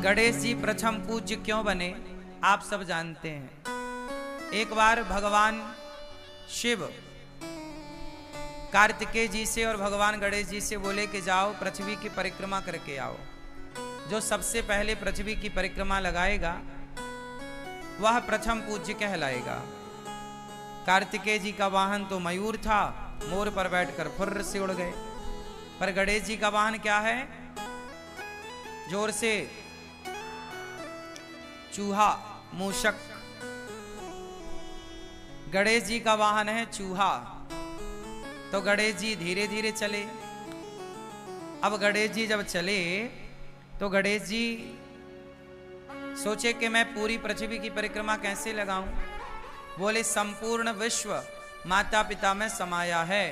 गणेश जी प्रथम पूज्य क्यों बने आप सब जानते हैं। एक बार भगवान शिव कार्तिकेय जी से और भगवान गणेश जी से बोले कि जाओ पृथ्वी की परिक्रमा करके आओ। जो सबसे पहले पृथ्वी की परिक्रमा लगाएगा वह प्रथम पूज्य कहलाएगा। कार्तिकेय जी का वाहन तो मयूर था, मोर पर बैठकर फुर्र से उड़ गए। पर गणेश जी का वाहन क्या है? जोर से चूहा, मूषक। गणेश जी का वाहन है चूहा। तो गणेश जी धीरे धीरे चले। अब गणेश जी जब चले तो गणेश जी सोचे कि मैं पूरी पृथ्वी की परिक्रमा कैसे लगाऊं। बोले संपूर्ण विश्व माता पिता में समाया है,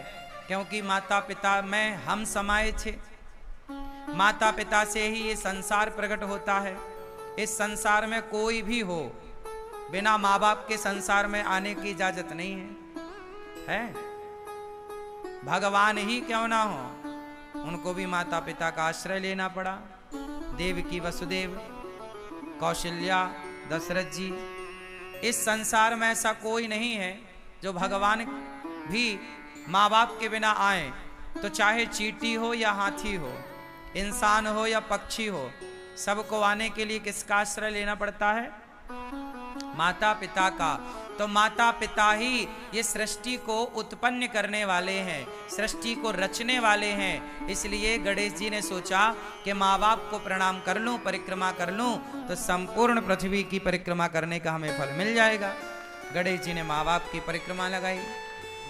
क्योंकि माता पिता में हम समाये थे। माता पिता से ही ये संसार प्रकट होता है। इस संसार में कोई भी हो, बिना माँ बाप के संसार में आने की इजाजत नहीं है। भगवान ही क्यों ना हो, उनको भी माता पिता का आश्रय लेना पड़ा। देवकी वसुदेव, कौशल्या, दशरथ जी। इस संसार में ऐसा कोई नहीं है जो भगवान भी माँ बाप के बिना आए। तो चाहे चींटी हो या हाथी हो, इंसान हो या पक्षी हो, सबको आने के लिए किसका आश्रय लेना पड़ता है? माता पिता का। तो माता पिता ही ये सृष्टि को उत्पन्न करने वाले हैं, सृष्टि को रचने वाले हैं। इसलिए गणेश जी ने सोचा कि माँ बाप को प्रणाम कर लूं, परिक्रमा कर लूं, तो संपूर्ण पृथ्वी की परिक्रमा करने का हमें फल मिल जाएगा। गणेश जी ने माँ बाप की परिक्रमा लगाई,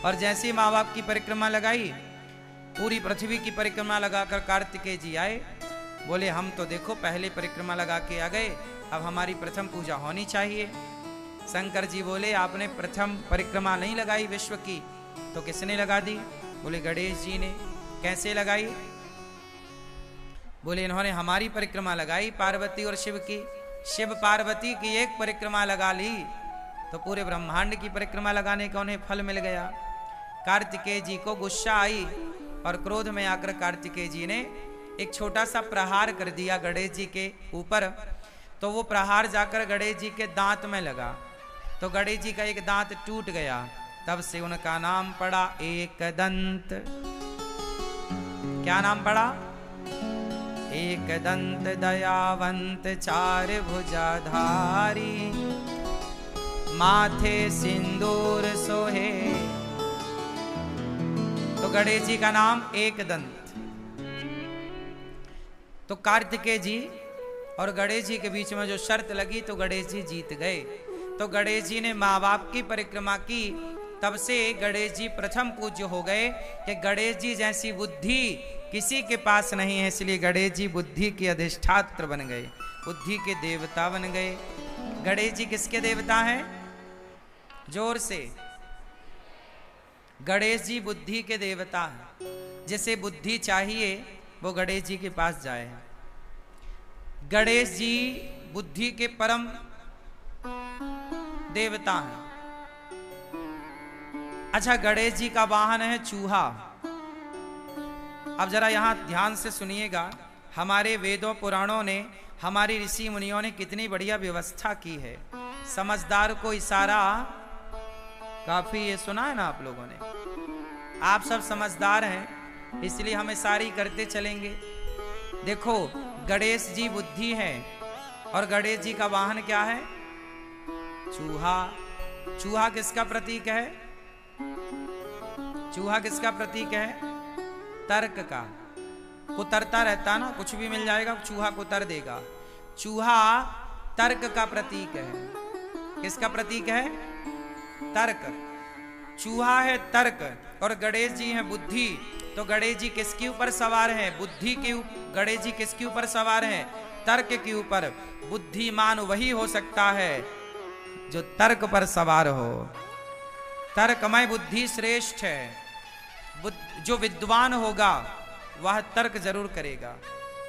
और जैसे ही माँ बाप की परिक्रमा लगाई, पूरी पृथ्वी की परिक्रमा लगाकर कार्तिकेय जी आए। बोले हम तो देखो पहले परिक्रमा लगा के आ गए, अब हमारी प्रथम पूजा होनी चाहिए। शंकर जी बोले आपने प्रथम परिक्रमा नहीं लगाई विश्व की, तो किसने लगा दी? बोले गणेश जी ने। कैसे लगाई? बोले इन्होंने हमारी परिक्रमा लगाई, पार्वती और शिव की। शिव पार्वती की एक परिक्रमा लगा ली तो पूरे ब्रह्मांड की परिक्रमा लगाने का उन्हें फल मिल गया। कार्तिकेय जी को गुस्सा आई और क्रोध में आकर कार्तिकेय जी ने एक छोटा सा प्रहार कर दिया गणेश जी के ऊपर। तो वो प्रहार जाकर गणेश जी के दांत में लगा, तो गणेश जी का एक दांत टूट गया। तब से उनका नाम पड़ा एकदंत। क्या नाम पड़ा? एकदंत दयावंत चार भुजाधारी, माथे सिंदूर सोहे। तो गणेश जी का नाम एकदंत। तो कार्तिकेय जी और गणेश जी के बीच में जो शर्त लगी, तो गणेश जी जीत गए। तो गणेश जी ने माँ बाप की परिक्रमा की, तब से गणेश जी प्रथम पूज्य हो गए कि गणेश जी जैसी बुद्धि किसी के पास नहीं है। इसलिए गणेश जी बुद्धि के अधिष्ठात्र बन गए, बुद्धि के देवता बन गए। गणेश जी किसके देवता हैं? जोर से। गणेश जी बुद्धि के देवता हैं। जिसे बुद्धि चाहिए वो गणेश जी के पास जाए। गणेश जी बुद्धि के परम देवता हैं। अच्छा, गणेश जी का वाहन है चूहा। अब जरा यहां ध्यान से सुनिएगा। हमारे वेदों पुराणों ने, हमारी ऋषि मुनियों ने कितनी बढ़िया व्यवस्था की है। समझदार को इशारा काफी, ये सुना है ना आप लोगों ने। आप सब समझदार हैं, इसलिए हमें सारी करते चलेंगे। देखो गणेश जी बुद्धि है, और गणेश जी का वाहन क्या है? चूहा। चूहा किसका प्रतीक है? चूहा किसका प्रतीक है? तर्क का। कुतरता रहता ना, कुछ भी मिल जाएगा, चूहा कुतर देगा। चूहा तर्क का प्रतीक है। किसका प्रतीक है? तर्क। चूहा है तर्क और गणेश जी हैं बुद्धि। तो गणेश जी किसके ऊपर सवार हैं? बुद्धि के ऊपर। गणेश जी किसके ऊपर सवार हैं? तर्क के ऊपर। बुद्धिमान वही हो सकता है जो तर्क पर सवार हो। तर्कमय बुद्धि श्रेष्ठ है। जो विद्वान होगा वह तर्क जरूर करेगा,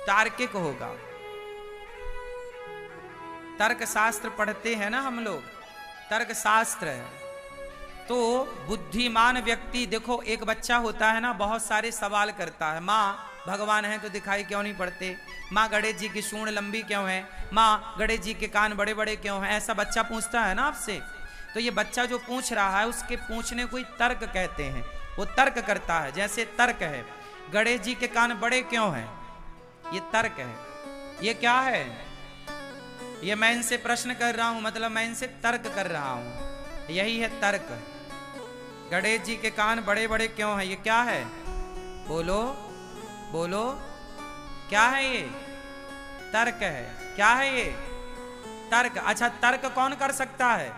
तार्किक होगा। तर्क शास्त्र पढ़ते हैं ना हम लोग, तर्क शास्त्र है। तो बुद्धिमान व्यक्ति, देखो एक बच्चा होता है ना, बहुत सारे सवाल करता है। माँ भगवान हैं तो दिखाई क्यों नहीं पड़ते? माँ गणेश जी की सूंड लंबी क्यों है? माँ गणेश जी के कान बड़े बड़े क्यों हैं? ऐसा बच्चा पूछता है ना आपसे। तो ये बच्चा जो पूछ रहा है उसके पूछने को ही तर्क कहते हैं। वो तर्क करता है। जैसे तर्क है, गणेश जी के कान बड़े क्यों हैं, ये तर्क है। ये क्या है? ये मैं इनसे प्रश्न कर रहा हूं, मतलब मैं इनसे तर्क कर रहा हूं, यही है तर्क। गणेश जी के कान बड़े बड़े क्यों हैं, ये क्या है? बोलो बोलो, क्या है ये? तर्क है। क्या है ये? तर्क। अच्छा, तर्क कौन कर सकता है?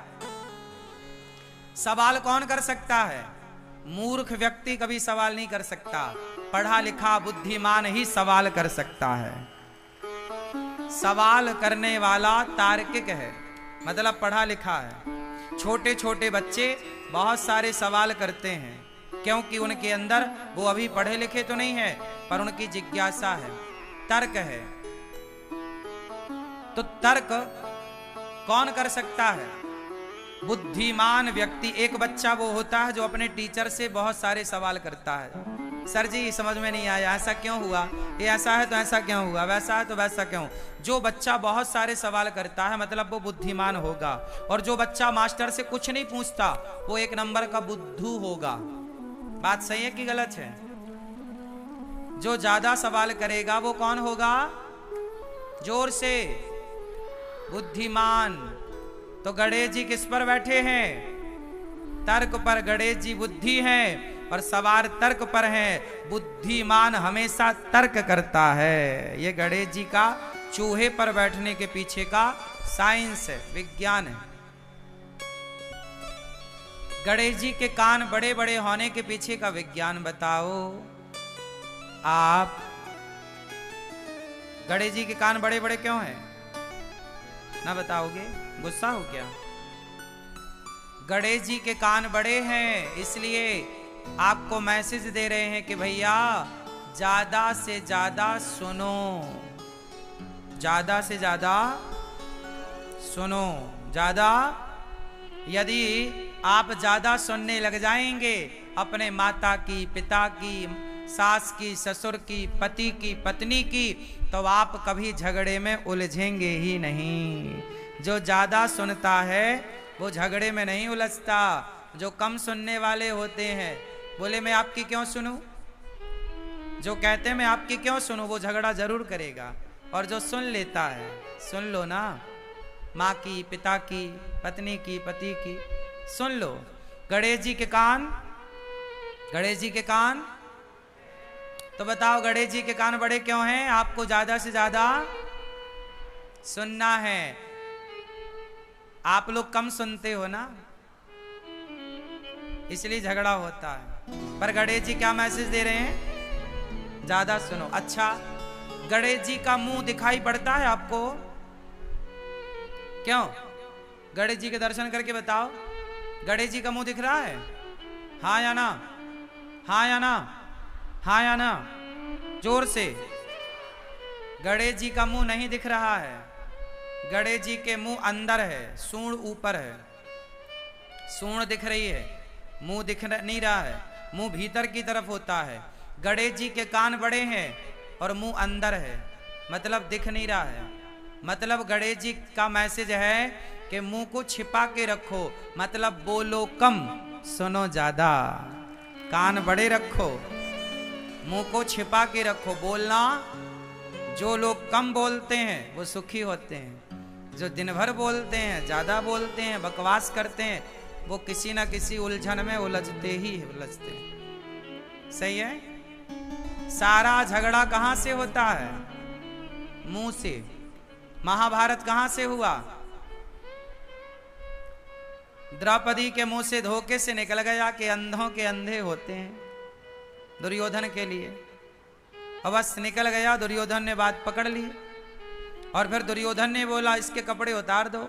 सवाल कौन कर सकता है? मूर्ख व्यक्ति कभी सवाल नहीं कर सकता, पढ़ा लिखा बुद्धिमान ही सवाल कर सकता है। सवाल करने वाला तार्किक है, मतलब पढ़ा लिखा है। छोटे छोटे बच्चे बहुत सारे सवाल करते हैं, क्योंकि उनके अंदर वो अभी पढ़े लिखे तो नहीं है, पर उनकी जिज्ञासा है, तर्क है। तो तर्क कौन कर सकता है? बुद्धिमान व्यक्ति। एक बच्चा वो होता है जो अपने टीचर से बहुत सारे सवाल करता है। सर जी समझ में नहीं आया, ऐसा क्यों हुआ, ये ऐसा है तो ऐसा क्यों हुआ, वैसा है तो वैसा क्यों। जो बच्चा बहुत सारे सवाल करता है मतलब वो बुद्धिमान होगा। और जो बच्चा मास्टर से कुछ नहीं पूछता वो एक नंबर का बुद्धू होगा। बात सही है कि गलत है? जो ज्यादा सवाल करेगा वो कौन होगा? जोर से, बुद्धिमान। तो गणेश जी किस पर बैठे हैं? तर्क पर। गणेश जी बुद्धि हैं और सवार तर्क पर हैं। बुद्धिमान हमेशा तर्क करता है। ये गणेश जी का चूहे पर बैठने के पीछे का साइंस है, विज्ञान है। गणेश जी के कान बड़े बड़े होने के पीछे का विज्ञान बताओ आप। गणेश जी के कान बड़े बड़े क्यों हैं? ना बताओगे? गुस्सा हो क्या? गणेश जी के कान बड़े हैं इसलिए आपको मैसेज दे रहे हैं कि भैया ज्यादा से ज्यादा सुनो, ज्यादा से ज्यादा सुनो। ज्यादा, यदि आप ज्यादा सुनने लग जाएंगे अपने माता की, पिता की, सास की, ससुर की, पति की, पत्नी की, तो आप कभी झगड़े में उलझेंगे ही नहीं। जो ज्यादा सुनता है वो झगड़े में नहीं उलझता। जो कम सुनने वाले होते हैं, बोले मैं आपकी क्यों सुनूं, जो कहते हैं मैं आपकी क्यों सुनूं, वो झगड़ा जरूर करेगा। और जो सुन लेता है, सुन लो ना, माँ की, पिता की, पत्नी की, पति की, सुन लो। गणेश जी के कान, गणेश जी के कान, तो बताओ गणेश जी के कान बड़े क्यों हैं? आपको ज्यादा से ज्यादा सुनना है। आप लोग कम सुनते हो ना, इसलिए झगड़ा होता है। पर गणेश जी क्या मैसेज दे रहे हैं? ज्यादा सुनो। अच्छा, गणेश जी का मुंह दिखाई पड़ता है आपको? क्यों? गणेश जी के दर्शन करके बताओ, गणेश जी का मुंह दिख रहा है? हाँ या ना? हाँ या ना? हाँ या ना? जोर से। गणेश जी का मुंह नहीं दिख रहा है। गणेश जी के मुंह अंदर है, सूंड ऊपर है। सूंड दिख रही है, मुंह दिख नहीं रहा है। मुंह भीतर की तरफ होता है। गणेश जी के कान बड़े हैं और मुंह अंदर है, मतलब दिख नहीं रहा है। मतलब गणेश जी का मैसेज है कि मुंह को छिपा के रखो, मतलब बोलो कम, सुनो ज्यादा। कान बड़े रखो, मुंह को छिपा के रखो, बोलना। जो लोग कम बोलते हैं वो सुखी होते हैं। जो दिन भर बोलते हैं, ज्यादा बोलते हैं, बकवास करते हैं, वो किसी ना किसी उलझन में उलझते ही उलझते हैं। सही है? सारा झगड़ा कहां से होता है? मुंह से। महाभारत कहां से हुआ? द्रौपदी के मुंह से धोखे से निकल गया कि अंधों के अंधे होते हैं, दुर्योधन के लिए। अवश्य निकल गया, दुर्योधन ने बात पकड़ ली और फिर दुर्योधन ने बोला इसके कपड़े उतार दो।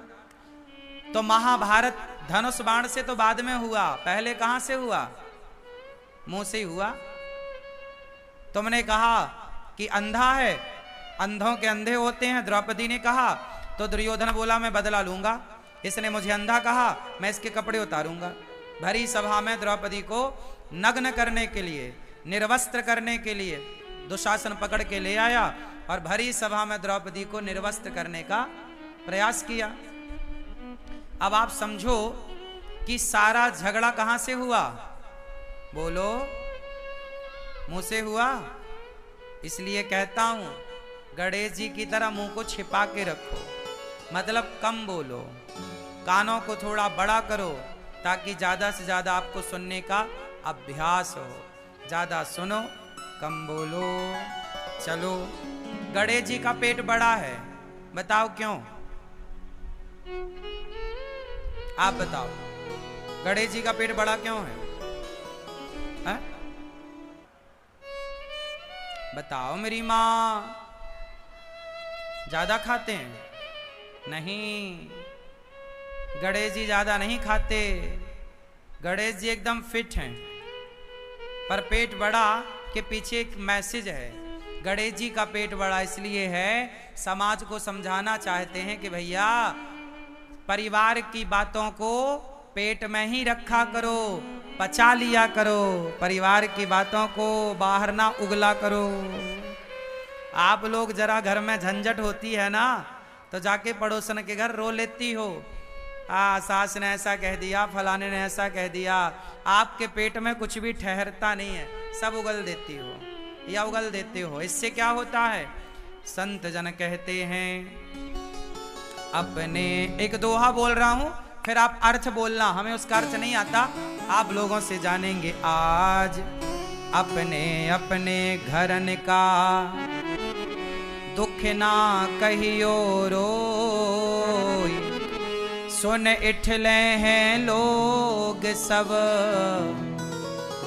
तो महाभारत धनुष बाण से तो बाद में हुआ, पहले कहां से हुआ? मुंह से ही हुआ। तुमने कहा कि अंधा है, अंधों के अंधे होते हैं, द्रौपदी ने कहा। तो दुर्योधन बोला मैं बदला लूंगा, इसने मुझे अंधा कहा, मैं इसके कपड़े उतारूंगा। भरी सभा में द्रौपदी को नग्न करने के लिए, निर्वस्त्र करने के लिए दुशासन पकड़ के ले आया और भरी सभा में द्रौपदी को निर्वस्त्र करने का प्रयास किया। अब आप समझो कि सारा झगड़ा कहां से हुआ? बोलो, मुंह से हुआ। इसलिए कहता हूं गणेश जी की तरह मुंह को छिपा के रखो, मतलब कम बोलो, कानों को थोड़ा बड़ा करो ताकि ज्यादा से ज्यादा आपको सुनने का अभ्यास हो। ज्यादा सुनो, कम बोलो। चलो, गणेश जी का पेट बड़ा है, बताओ क्यों? आप बताओ, गणेश जी का पेट बड़ा क्यों है? बताओ मेरी माँ। ज्यादा खाते हैं? नहीं, गणेश जी ज्यादा नहीं खाते। गणेश जी एकदम फिट हैं, पर पेट बड़ा के पीछे एक मैसेज है। गणेश जी का पेट बड़ा इसलिए है, समाज को समझाना चाहते हैं कि भैया परिवार की बातों को पेट में ही रखा करो, पचा लिया करो, परिवार की बातों को बाहर ना उगला करो। आप लोग जरा घर में झंझट होती है ना तो जाके पड़ोसन के घर रो लेती हो, सास ने ऐसा कह दिया, फलाने ने ऐसा कह दिया। आपके पेट में कुछ भी ठहरता नहीं है, सब उगल देती हो या उगल देते हो। इससे क्या होता है? संत जन कहते हैं, अपने, एक दोहा बोल रहा हूं, फिर आप अर्थ बोलना, हमें उसका अर्थ नहीं आता, आप लोगों से जानेंगे आज। अपने अपने घरन का दुख ना कहियो रोई, सुन इठले हैं लोग सब,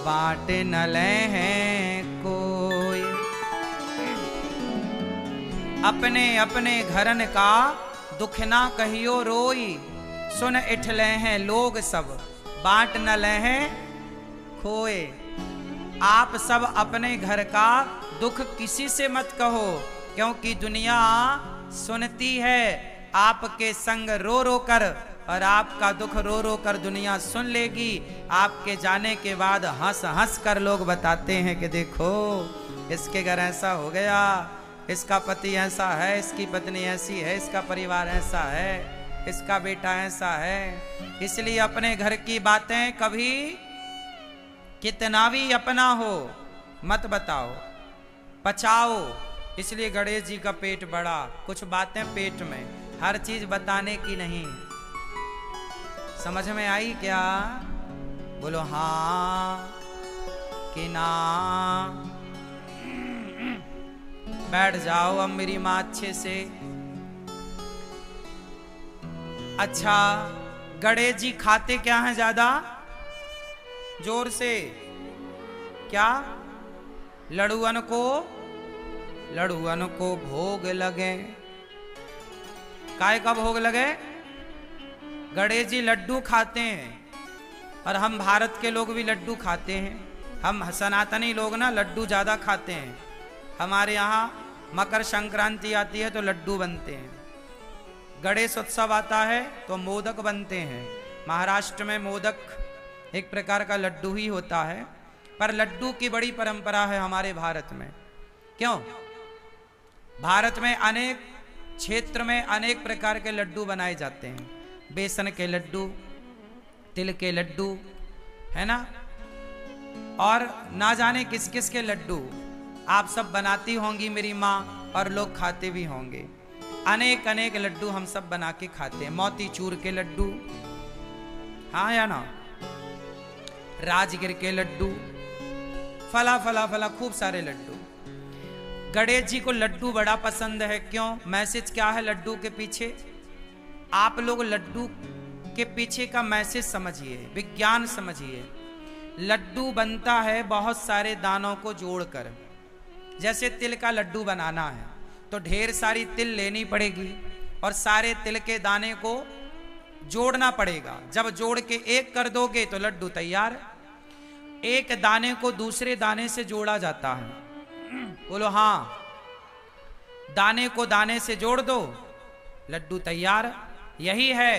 बांट न ले हैं कोई। अपने अपने घरन का दुख ना कहियो रोई, सुन इठले हैं लोग सब, बांट न ले हैं खोए। आप सब अपने घर का दुख किसी से मत कहो, क्योंकि दुनिया सुनती है आपके संग रो रो कर, और आपका दुख रो रो कर दुनिया सुन लेगी। आपके जाने के बाद हंस हंस कर लोग बताते हैं कि देखो इसके घर ऐसा हो गया, इसका पति ऐसा है, इसकी पत्नी ऐसी है, इसका परिवार ऐसा है, इसका बेटा ऐसा है। इसलिए अपने घर की बातें कभी कितना भी अपना हो मत बताओ, पचाओ। इसलिए गणेश जी का पेट बड़ा, कुछ बातें पेट में, हर चीज बताने की नहीं। समझ में आई क्या? बोलो हाँ कि ना। बैठ जाओ अब मेरी माँ अच्छे से। अच्छा, गणेश जी खाते क्या हैं ज्यादा? जोर से क्या? लड़ुअन को भोग लगे। काय का भोग लगे? गणेश जी लड्डू खाते हैं, और हम भारत के लोग भी लड्डू खाते हैं। हम सनातनी लोग ना लड्डू ज्यादा खाते हैं। हमारे यहाँ मकर संक्रांति आती है तो लड्डू बनते हैं, गणेश उत्सव आता है तो मोदक बनते हैं। महाराष्ट्र में मोदक एक प्रकार का लड्डू ही होता है, पर लड्डू की बड़ी परंपरा है हमारे भारत में। क्यों? भारत में अनेक क्षेत्र में अनेक प्रकार के लड्डू बनाए जाते हैं। बेसन के लड्डू, तिल के लड्डू, है ना, और ना जाने किस किस के लड्डू आप सब बनाती होंगी मेरी माँ, और लोग खाते भी होंगे। अनेक अनेक लड्डू हम सब बना के खाते हैं। मोतीचूर के लड्डू, हाँ या ना, राजगिर के लड्डू, फला फला फला खूब सारे लड्डू। गणेश जी को लड्डू बड़ा पसंद है। क्यों? मैसेज क्या है लड्डू के पीछे? आप लोग लड्डू के पीछे का मैसेज समझिए, विज्ञान समझिए। लड्डू बनता है बहुत सारे दानों को जोड़कर। जैसे तिल का लड्डू बनाना है तो ढेर सारी तिल लेनी पड़ेगी और सारे तिल के दाने को जोड़ना पड़ेगा। जब जोड़ के एक कर दोगे तो लड्डू तैयार। एक दाने को दूसरे दाने से जोड़ा जाता है। बोलो हाँ। दाने को दाने से जोड़ दो, लड्डू तैयार। यही है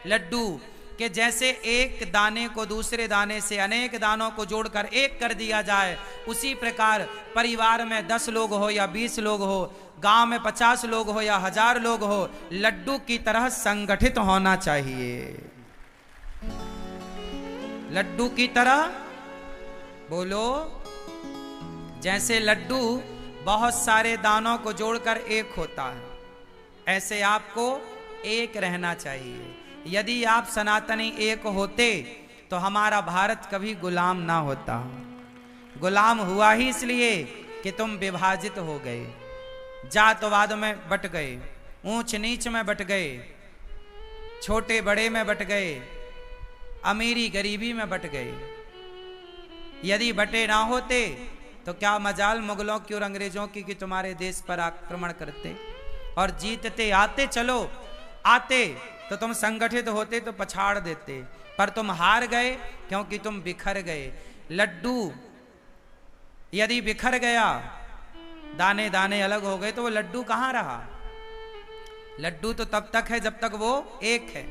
लड्डू। कि जैसे एक दाने को दूसरे दाने से अनेक दानों को जोड़कर एक कर दिया जाए, उसी प्रकार परिवार में 10 लोग हो या 20 लोग हो, गांव में 50 लोग हो या 1000 लोग हो, लड्डू की तरह संगठित होना चाहिए। लड्डू की तरह बोलो। जैसे लड्डू बहुत सारे दानों को जोड़कर एक होता है, ऐसे आपको एक रहना चाहिए। यदि आप सनातनी एक होते तो हमारा भारत कभी गुलाम ना होता। गुलाम हुआ ही इसलिए कि तुम विभाजित हो गए, जातवाद में बट गए, ऊंच नीच में बट गए, छोटे बड़े में बट गए, अमीरी गरीबी में बट गए। यदि बटे ना होते तो क्या मजाल मुगलों की और अंग्रेजों की कि तुम्हारे देश पर आक्रमण करते और जीतते। आते, चलो आते तो तुम संगठित होते तो पछाड़ देते, पर तुम हार गए क्योंकि तुम बिखर गए। लड्डू यदि बिखर गया, दाने दाने अलग हो गए, तो वो लड्डू कहां रहा? लड्डू तो तब तक है जब तक वो एक है,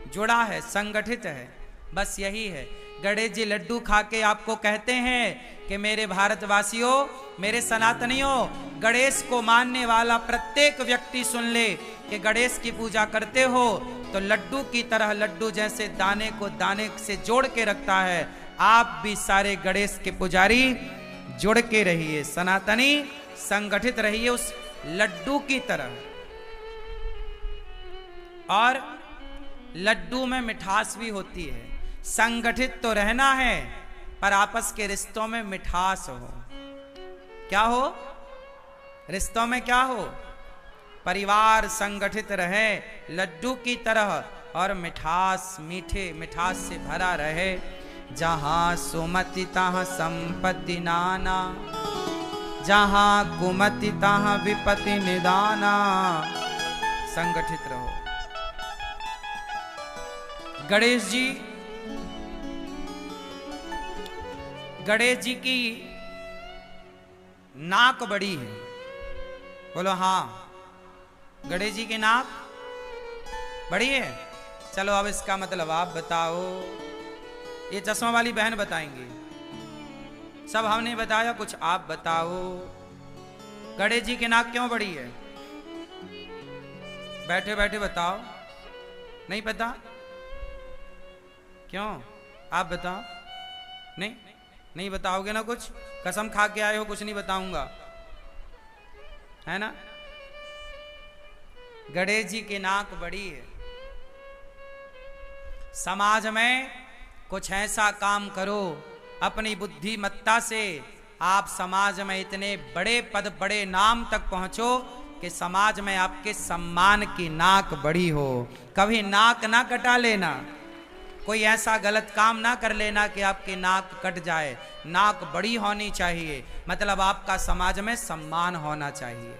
जुड़ा है, संगठित है। बस यही है। गणेश जी लड्डू खा के आपको कहते हैं कि मेरे भारतवासियों, मेरे सनातनियों, गणेश को मानने वाला प्रत्येक व्यक्ति सुन ले कि गणेश की पूजा करते हो तो लड्डू की तरह, लड्डू जैसे दाने को दाने से जोड़ के रखता है, आप भी सारे गणेश के पुजारी जुड़ के रहिए, सनातनी संगठित रहिए उस लड्डू की तरह। और लड्डू में मिठास भी होती है। संगठित तो रहना है, पर आपस के रिश्तों में मिठास हो। क्या हो? रिश्तों में क्या हो? परिवार संगठित रहे लड्डू की तरह, और मिठास, मीठे मिठास से भरा रहे। जहां सुमति तहां संपत्ति नाना, जहां कुमति तहां विपत्ति निदाना। संगठित रहो। गणेश जी की नाक बड़ी है। बोलो हाँ, गणेश जी की नाक बड़ी है। चलो अब इसका मतलब आप बताओ। ये चश्मा वाली बहन बताएंगी, सब हमने बताया, कुछ आप बताओ। गणेश जी की नाक क्यों बड़ी है? बैठे बैठे बताओ। नहीं पता? क्यों? आप बताओ। नहीं बताओगे ना? कुछ कसम खा के आए हो कुछ नहीं बताऊंगा, है ना? गणेश जी की नाक बड़ी है। समाज में कुछ ऐसा काम करो अपनी बुद्धिमत्ता से, आप समाज में इतने बड़े पद, बड़े नाम तक पहुंचो कि समाज में आपके सम्मान की नाक बड़ी हो। कभी नाक ना कटा लेना, कोई ऐसा गलत काम ना कर लेना कि आपकी नाक कट जाए। नाक बड़ी होनी चाहिए, मतलब आपका समाज में सम्मान होना चाहिए।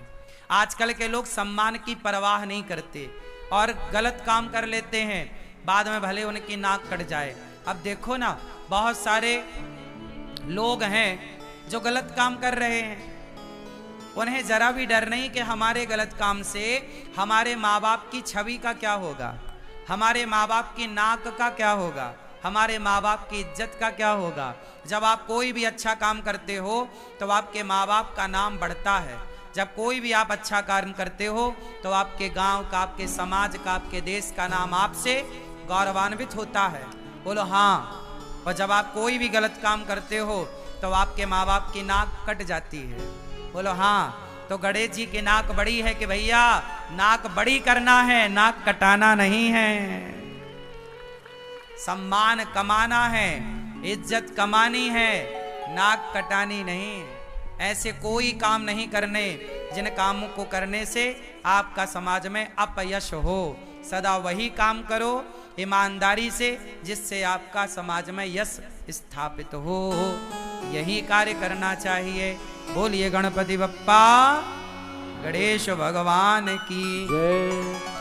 आजकल के लोग सम्मान की परवाह नहीं करते और गलत काम कर लेते हैं, बाद में भले उनकी नाक कट जाए। अब देखो ना, बहुत सारे लोग हैं जो गलत काम कर रहे हैं, उन्हें जरा भी डर नहीं कि हमारे गलत काम से हमारे माँ बाप की छवि का क्या होगा, हमारे माँ बाप की नाक का क्या होगा, हमारे माँ बाप की इज्जत का क्या होगा। जब आप कोई भी अच्छा काम करते हो तो आपके माँ बाप का नाम बढ़ता है। जब कोई भी आप अच्छा कार्य करते हो तो आपके गांव का, आपके समाज का, आपके देश का नाम आपसे गौरवान्वित होता है। बोलो हाँ। और जब आप कोई भी गलत काम करते हो तो आपके माँ बाप की नाक कट जाती है। बोलो हाँ। तो गणेश जी की नाक बड़ी है कि भैया नाक बड़ी करना है, नाक कटाना नहीं है। सम्मान कमाना है, इज्जत कमानी है, नाक कटानी नहीं। ऐसे कोई काम नहीं करने जिन कामों को करने से आपका समाज में अपयश हो। सदा वही काम करो ईमानदारी से जिससे आपका समाज में यश स्थापित हो। यही कार्य करना चाहिए। बोलिए गणपति बप्पा गणेश भगवान की जय।